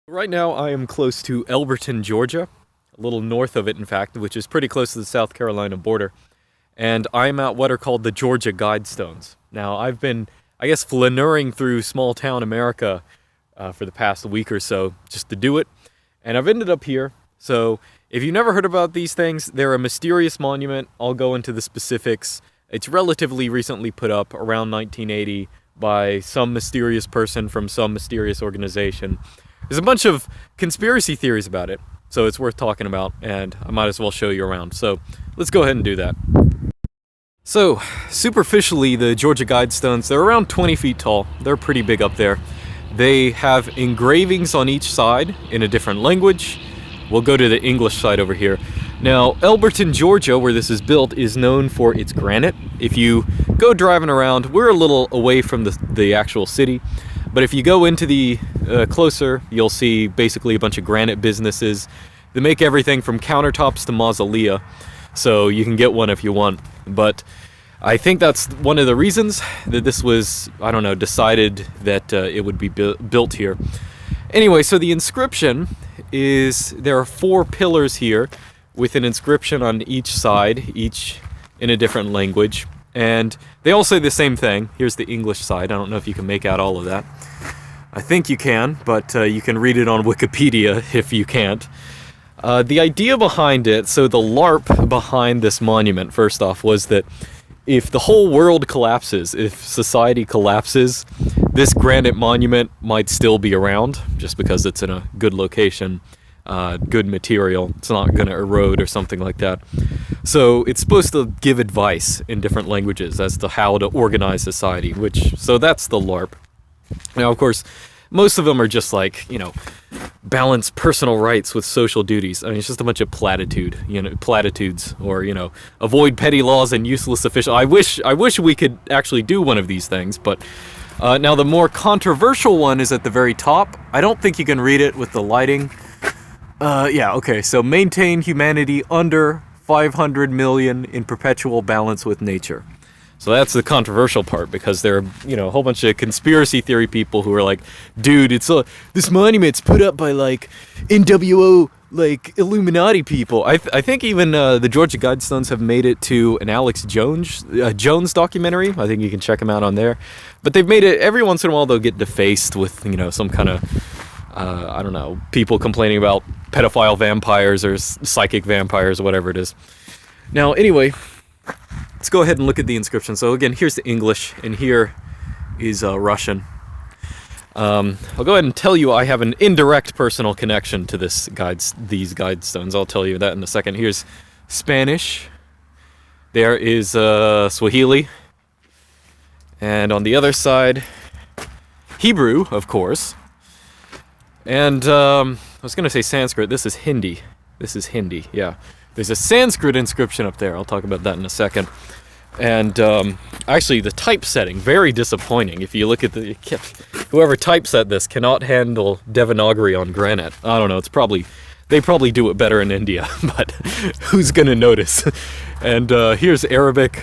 Right now I am close to Elberton, Georgia, a little north of it in fact, which is pretty close to the South Carolina border. And I'm at what are called the Georgia Guidestones. Now I've been, I guess, flaneuring through small town America for the past week or so just to do it. And I've ended up here. So if you've never heard about these things, they're a mysterious monument. I'll go into the specifics. It's relatively recently put up around 1980 by some mysterious person from some mysterious organization. There's a bunch of conspiracy theories about it, so it's worth talking about, and I might as well show you around. So let's go ahead and do that. So, superficially, the Georgia Guidestones, they're around 20 feet tall. They're pretty big up there. They have engravings on each side in a different language. We'll go to the English side over here. Now, Elberton, Georgia, where this is built, is known for its granite. If you go driving around, we're a little away from the actual city, but if you go into the closer, you'll see basically a bunch of granite businesses. They make everything from countertops to mausolea, so you can get one if you want. But I think that's one of the reasons that this was, I don't know, decided that it would be built here. Anyway, so the inscription is, there are 4 pillars here with an inscription on each side, each in a different language. And they all say the same thing. Here's the English side. I don't know if you can make out all of that. I think you can, but you can read it on Wikipedia if you can't. The idea behind it, so the LARP behind this monument, first off, was that if the whole world collapses, if society collapses, this granite monument might still be around, just because it's in a good location. Good material. It's not going to erode or something like that. So it's supposed to give advice in different languages as to how to organize society, so that's the LARP. Now, of course, most of them are just like, balance personal rights with social duties. I mean, it's just a bunch of platitudes, or, avoid petty laws and useless official. I wish we could actually do one of these things, but now the more controversial one is at the very top. I don't think you can read it with the lighting. Yeah, okay, so maintain humanity under 500 million in perpetual balance with nature. So that's the controversial part, because there are, a whole bunch of conspiracy theory people who are like, dude, this monument's put up by, like, NWO, like, Illuminati people. I think even the Georgia Guidestones have made it to an Alex Jones documentary. I think you can check them out on there. But they've made it, every once in a while they'll get defaced with, some kind of, I don't know, people complaining about pedophile vampires or psychic vampires or whatever it is. Now, anyway, let's go ahead and look at the inscription. So again, here's the English, and here is Russian. I'll go ahead and tell you I have an indirect personal connection to these Guidestones. I'll tell you that in a second. Here's Spanish. There is Swahili. And on the other side, Hebrew, of course. And I was going to say Sanskrit. This is Hindi. Yeah. There's a Sanskrit inscription up there. I'll talk about that in a second. And actually, the typesetting, very disappointing. If you look at whoever typeset this cannot handle Devanagari on granite. I don't know. They probably do it better in India, but who's going to notice? And here's Arabic,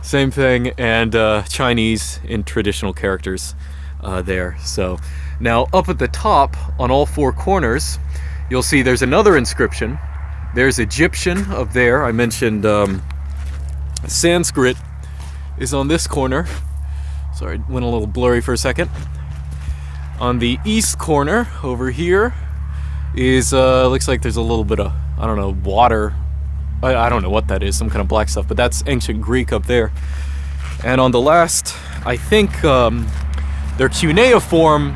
same thing, and Chinese in traditional characters there. So now up at the top, on all 4 corners, you'll see there's another inscription. There's Egyptian up there. I mentioned Sanskrit is on this corner. Sorry, went a little blurry for a second. On the east corner over here is, looks like there's a little bit of, I don't know, water. I don't know what that is, some kind of black stuff, but that's ancient Greek up there. And on the last, I think their cuneiform,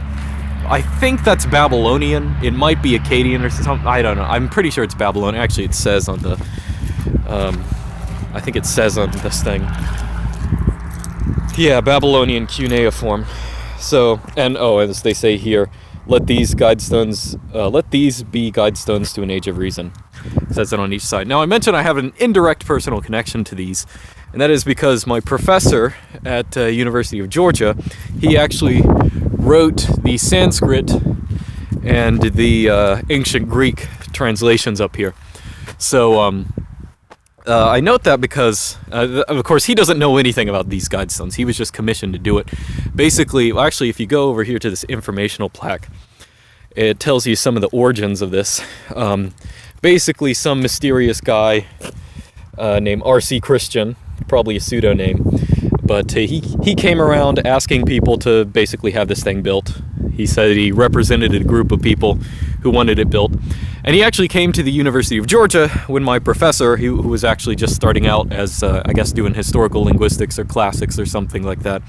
I think that's Babylonian. It might be Akkadian or something. I don't know. I'm pretty sure it's Babylonian. Actually, it says on the, I think it says on this thing. Yeah, Babylonian cuneiform. So, and as they say here, let these be guidestones to an age of reason. It says it on each side. Now, I mentioned I have an indirect personal connection to these, and that is because my professor at University of Georgia, he actually wrote the Sanskrit and the ancient Greek translations up here. So I note that because, of course, he doesn't know anything about these Guidestones. He was just commissioned to do it. Basically, actually, if you go over here to this informational plaque, it tells you some of the origins of this. Basically, some mysterious guy named R.C. Christian, probably a pseudonym, but he came around asking people to basically have this thing built. He said he represented a group of people who wanted it built. And he actually came to the University of Georgia when my professor, who was actually just starting out as, I guess, doing historical linguistics or classics or something like that,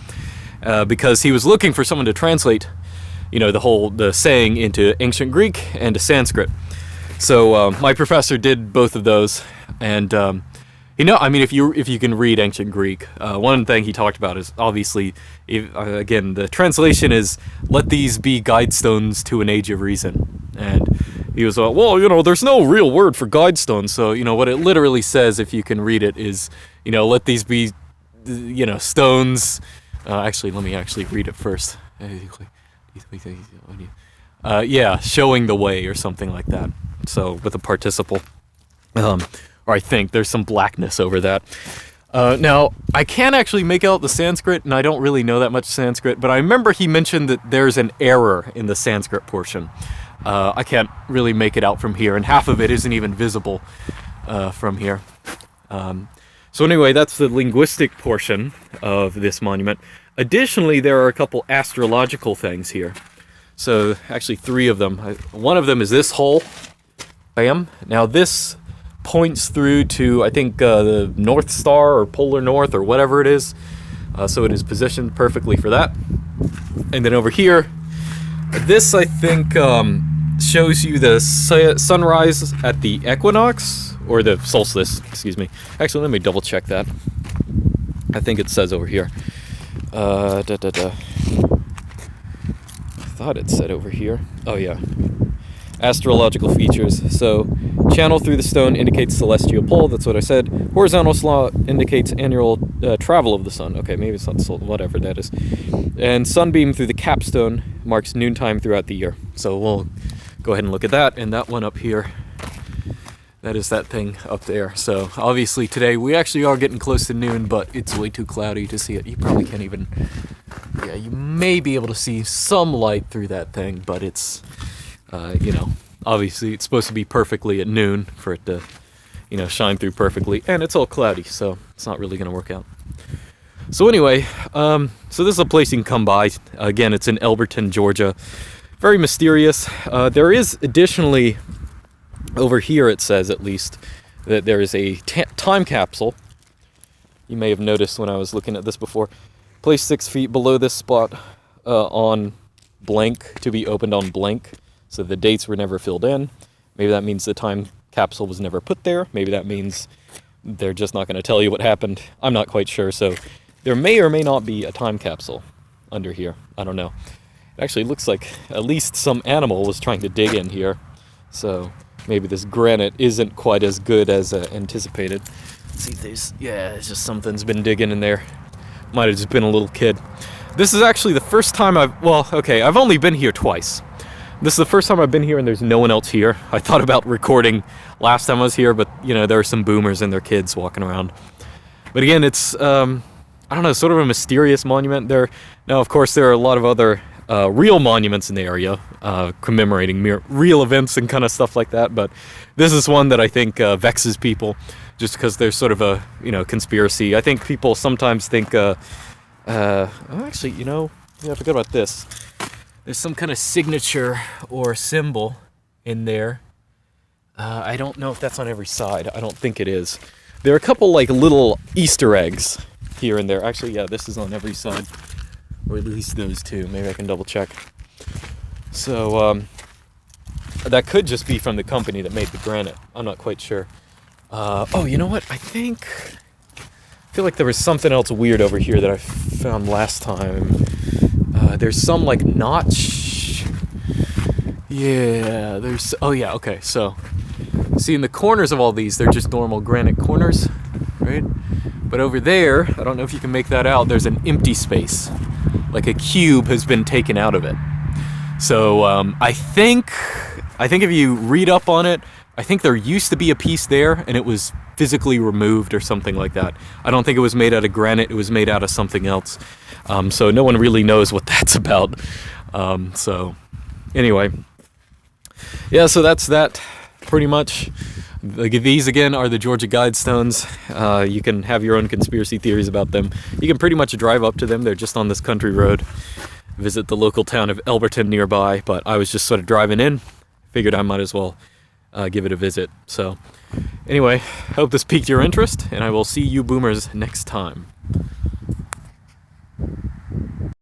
because he was looking for someone to translate, the saying into ancient Greek and to Sanskrit. So my professor did both of those, and if you can read ancient Greek, one thing he talked about is obviously, again, the translation is "Let these be guidestones to an age of reason," and he was like, well, there's no real word for guidestones, so what it literally says, if you can read it, is let these be, stones. Actually, let me actually read it first. Showing the way or something like that. So with a participle. Or I think there's some blackness over that. Now, I can't actually make out the Sanskrit, and I don't really know that much Sanskrit, but I remember he mentioned that there's an error in the Sanskrit portion. I can't really make it out from here, and half of it isn't even visible from here. So anyway, that's the linguistic portion of this monument. Additionally, there are a couple astrological things here. So, actually 3 of them. One of them is this hole. Bam. Now this points through to, I think, the North Star or Polar North or whatever it is. So it is positioned perfectly for that. And then over here, this, I think, shows you the sunrise at the equinox, or the solstice, excuse me. Actually, let me double check that. I think it says over here. I thought it said over here. Oh yeah. Astrological features. So, channel through the stone indicates celestial pole, that's what I said. Horizontal slaw indicates annual travel of the sun. Okay, maybe it's not whatever that is. And sunbeam through the capstone marks noontime throughout the year. So we'll go ahead and look at that. And that one up here, that is that thing up there. So obviously today we actually are getting close to noon, but it's way too cloudy to see it. You probably can't even, you may be able to see some light through that thing, but it's, obviously it's supposed to be perfectly at noon for it to, shine through perfectly, and it's all cloudy, so it's not really going to work out. So anyway, so this is a place you can come by. Again, it's in Elberton, Georgia. Very mysterious. There is additionally, over here it says at least, that there is a time capsule. You may have noticed when I was looking at this before. Placed 6 feet below this spot on blank, to be opened on blank. So the dates were never filled in. Maybe that means the time capsule was never put there. Maybe that means they're just not going to tell you what happened. I'm not quite sure. So there may or may not be a time capsule under here. I don't know. It actually looks like at least some animal was trying to dig in here. So maybe this granite isn't quite as good as anticipated. Let's see if there's, it's just something's been digging in there. Might have just been a little kid. This is actually the first time I've only been here twice. This is the first time I've been here and there's no one else here. I thought about recording last time I was here, but, there are some boomers and their kids walking around. But again, it's, sort of a mysterious monument there. Now, of course, there are a lot of other real monuments in the area commemorating real events and kind of stuff like that, but this is one that I think vexes people just because there's sort of a, conspiracy. I think people sometimes think, I forgot about this. There's some kind of signature or symbol in there. I don't know if that's on every side. I don't think it is. There are a couple little Easter eggs here and there. Actually, yeah, this is on every side. Or at least those two. Maybe I can double check. So, that could just be from the company that made the granite. I'm not quite sure. You know what? I feel like there was something else weird over here that I found last time. There's some notch. Yeah, okay. So, see, in the corners of all these, they're just normal granite corners, right? But over there, I don't know if you can make that out, there's an empty space. Like a cube has been taken out of it. So, I think if you read up on it, I think there used to be a piece there, and it was physically removed or something like that. I don't think it was made out of granite, it was made out of something else. So no one really knows what that's about. So, anyway. Yeah, so that's that pretty much. These again are the Georgia Guidestones. You can have your own conspiracy theories about them. You can pretty much drive up to them. They're just on this country road. Visit the local town of Elberton nearby, but I was just sort of driving in. Figured I might as well give it a visit. So anyway, hope this piqued your interest, and I will see you boomers next time.